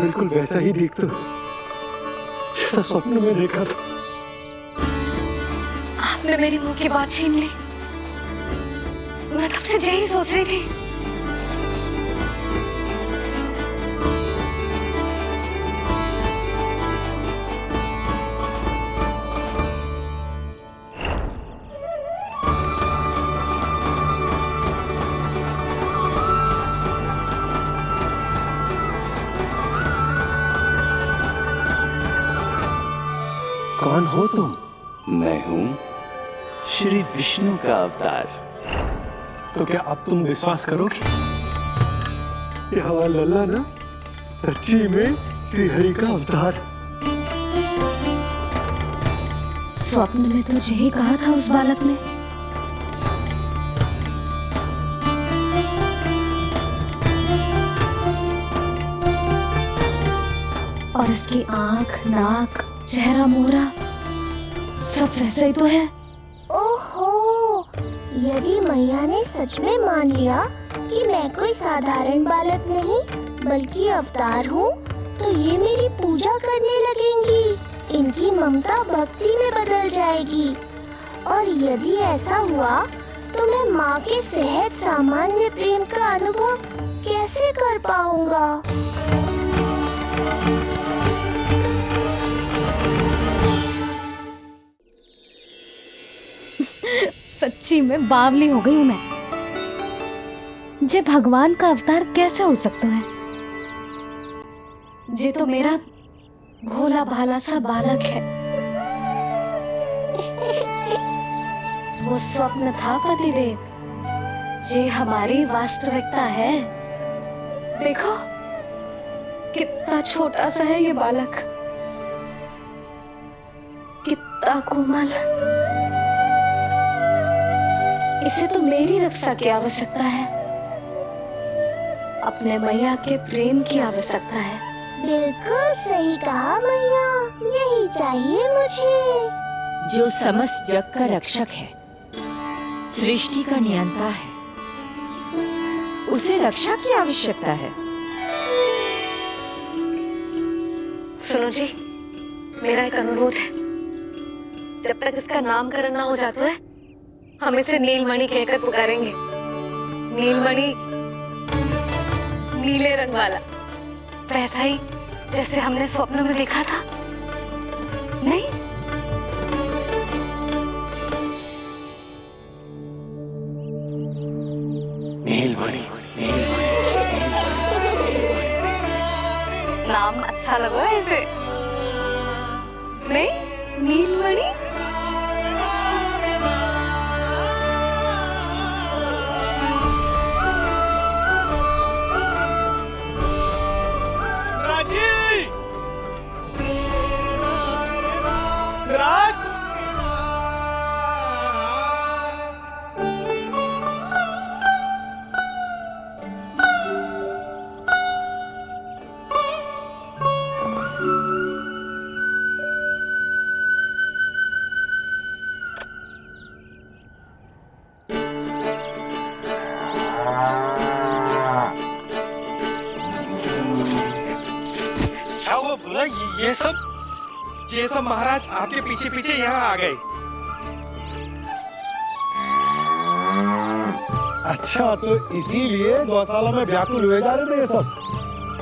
Speaker 18: बिल्कुल वैसा ही दिख तो जैसा स्वप्न में देखा था।
Speaker 15: आपने मेरी मुंह की बात छीन ली। मैं तब से यही सोच रही थी।
Speaker 18: कौन हो तुम?
Speaker 4: मैं हूँ श्री विष्णु का अवतार।
Speaker 18: तो क्या अब तुम विश्वास करोगे कि हमारा लल्ला ना सच्ची में श्री हरि का अवतार?
Speaker 15: स्वप्न में तो यही कहा था उस बालक ने। और इसकी आंख, नाक, चेहरा, मोहरा सब वैसा ही तो है।
Speaker 13: ओहो, यदि मैया ने सच में मान लिया कि मैं कोई साधारण बालक नहीं बल्कि अवतार हूँ, तो ये मेरी पूजा करने लगेंगी। इनकी ममता भक्ति में बदल जाएगी। और यदि ऐसा हुआ तो मैं माँ के सहज सामान्य प्रेम का अनुभव कैसे कर पाऊंगा?
Speaker 15: सच्ची में बावली हो गई हूँ मैं। जे भगवान का अवतार कैसे हो सकता है? जे तो मेरा भोला भाला सा बालक है। वो स्वप्न था पतिदेव, जे हमारी वास्तविकता है। देखो कितना छोटा सा है ये बालक, कितना कोमल। इसे तो मेरी रक्षा की आवश्यकता है, अपने मैया के प्रेम की आवश्यकता है।
Speaker 13: बिल्कुल सही कहा मैया, यही चाहिए मुझे।
Speaker 12: जो समस्त जग का रक्षक है, सृष्टि का नियंता है, उसे रक्षा की आवश्यकता है।
Speaker 15: सुनो जी, मेरा एक अनुरोध है। जब तक इसका नामकरण ना हो जाता है, हम इसे नीलमणि कहकर पुकारेंगे। नीलमणि नीले रंग वाला, वैसा ही जैसे हमने स्वप्न में देखा था। नहीं?
Speaker 18: नीलमणि।
Speaker 15: नाम अच्छा लगा इसे? नहीं? नीलमणि?
Speaker 6: ये सब महाराज आपके पीछे पीछे यहाँ आ गए।
Speaker 18: अच्छा, तो इसीलिए गौशाला में व्याकुल हुए जा रहे थे ये सब।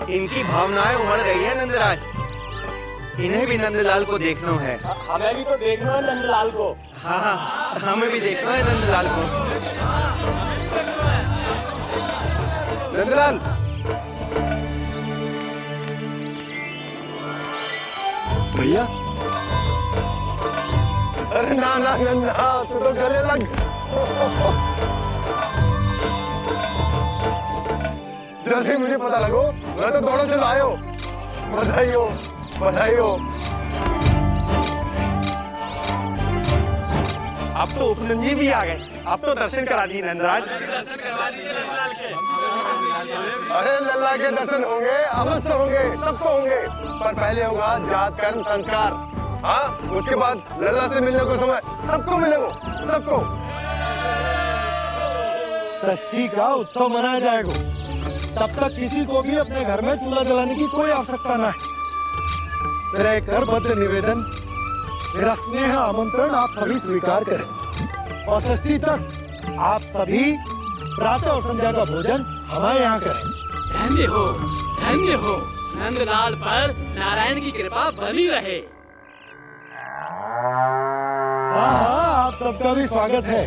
Speaker 6: इनकी भावनाएं उमड़ रही है नंदराज। इन्हें भी नंदलाल को देखना है।
Speaker 18: हमें भी तो देखना है नंदलाल को।
Speaker 6: हाँ, हमें भी देखना है नंदलाल को। नंदलाल,
Speaker 18: भैया। अरे ना ना नंदा, तू तो गले लग। जैसे मुझे पता लगो, मैं तो दौड़ो चलो आयो। बधाई हो, बधाई हो।
Speaker 6: अब तो उपनंद भी आ गए। अब तो दर्शन करा दिए नंदराज।
Speaker 18: अरे लल्ला के दर्शन होंगे, अवश्य होंगे, सबको होंगे। पर पहले होगा जात कर्म संस्कार। हाँ, उसके बाद लल्ला से मिलने को समय सबको मिलेगा, सबको। षष्ठी का उत्सव मनाया जाएगा। तब तक किसी को भी अपने घर में चूल्हा जलाने की कोई आवश्यकता न है। मेरा एक करबद्ध निवेदन, मेरा स्नेह आमंत्रण आप सभी स्वीकार करें और षष्ठी तक आप सभी प्रातः और संध्या का भोजन हमारे यहाँ करें।
Speaker 20: धन्य हो नंदलाल पर नारायण की कृपा बनी रहे।
Speaker 18: हाँ, आप सबका भी स्वागत है।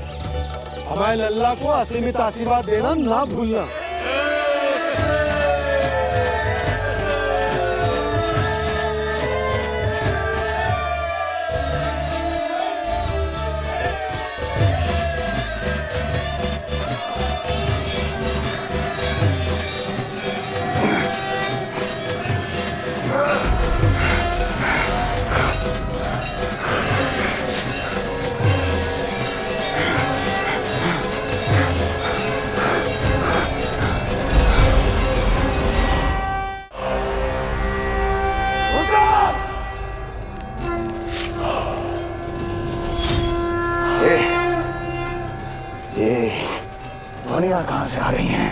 Speaker 18: हमारे लल्ला को असीमित आशीर्वाद देना ना भूलना।
Speaker 3: ध्वनियां कहां से आ रही हैं?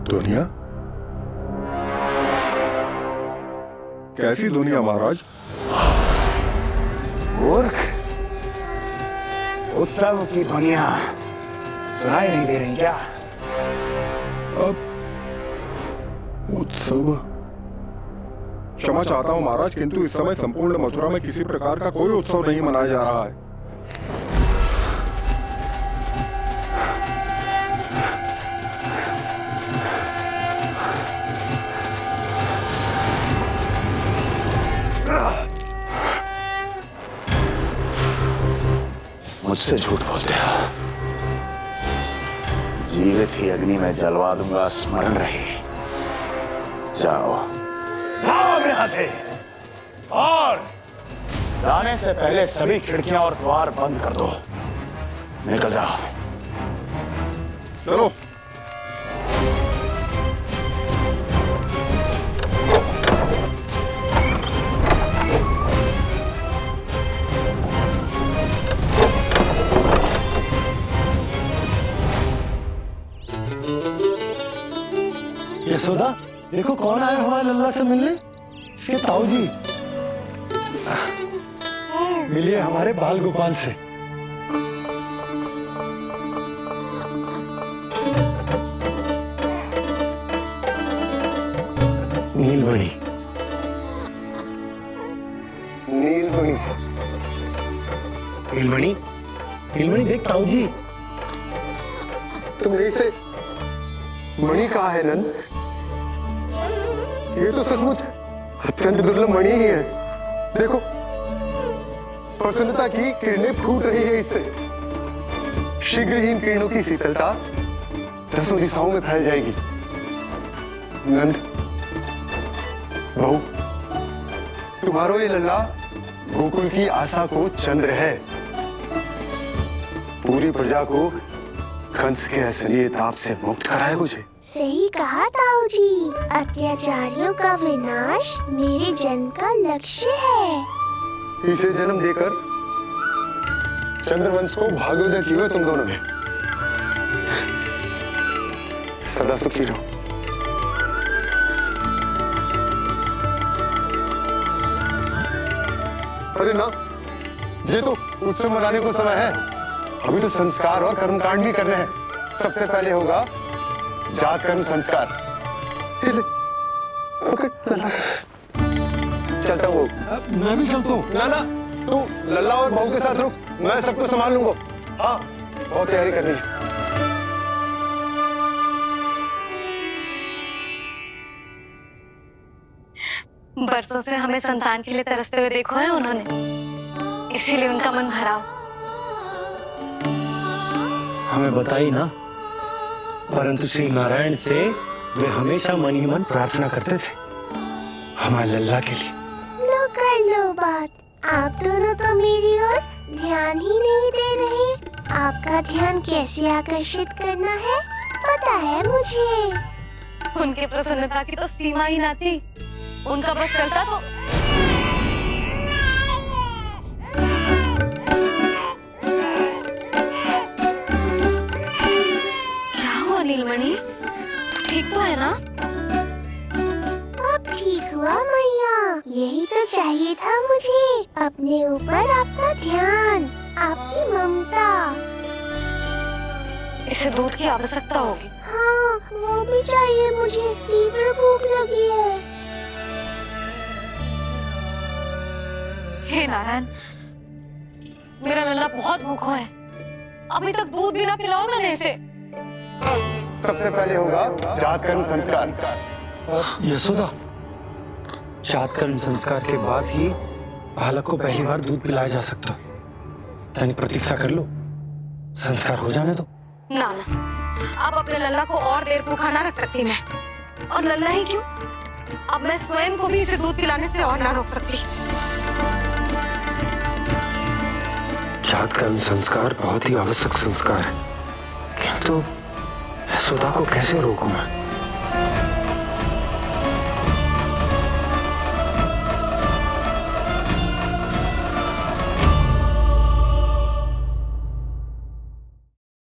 Speaker 21: ध्वनियां? कैसी ध्वनियां महाराज?
Speaker 3: मूर्ख, उत्सव की ध्वनियां सुनाई नहीं दे रही क्या?
Speaker 21: अब उत्सव? क्षमा चाहता हूं महाराज, किंतु इस समय संपूर्ण मथुरा में किसी प्रकार का कोई उत्सव नहीं मनाया जा रहा है।
Speaker 3: मुझसे झूठ बोलते हो। जीवित ही अग्नि में जलवा दूंगा, स्मरण रहे। जाओ जाओ यहां से, और जाने से पहले सभी खिड़कियां और द्वार बंद कर दो। निकल जाओ।
Speaker 21: चलो।
Speaker 18: यशोदा, देखो कौन आया हुआ है लल्ला से मिलने। इसके ताऊ जी। मिलिए हमारे बाल गोपाल से। नीलमणि, नीलमणि, नीलमणि, नीलमणि देख ताऊ जी।
Speaker 22: तुमने इसे मणि कहा है नंद? ये तो सचमुच अत्यंत दुर्लभ मणि ही है। देखो, प्रसन्नता की किरणें फूट रही है इससे। शीघ्र ही इन किरणों की शीतलता दसों दिशाओं में फैल जाएगी। नंद, बहू, तुम्हारो ये लल्ला गोकुल की आशा को चंद्र है। पूरी प्रजा को कंस के असली ताप से मुक्त कराए मुझे।
Speaker 13: सही कहा ताऊ जी, अत्याचारियों का विनाश मेरे जन्म का लक्ष्य है।
Speaker 22: इसे जन्म देकर चंद्रवंश को भाग्योदय की हो तुम दोनों ने। सदा सुखी रहो। अरे ना, ये तो उत्सव मनाने को समय है। अभी तो संस्कार और कर्मकांड भी करने हैं। सबसे पहले होगा जात कर्म संस्कार। चलता हूँ।
Speaker 18: मैं भी चलता हूँ।
Speaker 22: ना ना, तू लल्ला और बहू के साथ रुक, मैं सबको संभाल लूंगा। हाँ, बहुत तैयारी करनी है।
Speaker 15: बरसों से हमें संतान के लिए तरसते हुए देखो है उन्होंने, इसीलिए उनका मन भरा।
Speaker 18: हमें बताई ना, परंतु श्री नारायण से वे हमेशा मन ही मन प्रार्थना करते थे हमारे लल्ला के लिए।
Speaker 13: लो कर लो बात। आप दोनों तो मेरी ओर ध्यान ही नहीं दे रहे। आपका ध्यान कैसे आकर्षित करना है पता है मुझे।
Speaker 15: उनके प्रसन्नता की तो सीमा ही ना थी। उनका बस चलता तो क्या हुआ नीलमणि, तू ठीक तो है ना?
Speaker 13: आपका ध्यान, आपकी ममता।
Speaker 15: इसे दूध की आवश्यकता होगी।
Speaker 13: हाँ, वो भी चाहिए मुझे, तीव्र भूख लगी है।
Speaker 16: हे नारायण, मेरा लल्ला बहुत भूखा है। अभी तक दूध भी ना पिलाओ मैंने इसे।
Speaker 22: सबसे पहले होगा जातकर्म संस्कार।
Speaker 18: यशोदा, जातकर्म संस्कार के बाद ही बालक को पहली बार दूध पिलाया जा सकता। तनिक प्रतीक्षा कर लो, संस्कार हो जाने दो।
Speaker 15: ना ना, अब अपने लल्ला को और देर भूखा ना रख सकती मैं। और लल्ला ही क्यों, अब मैं स्वयं को भी इसे दूध पिलाने से और ना रोक सकती।
Speaker 18: जातकर्म संस्कार बहुत ही आवश्यक संस्कार है, किंतु यशोदा को कैसे रोकूं मैं?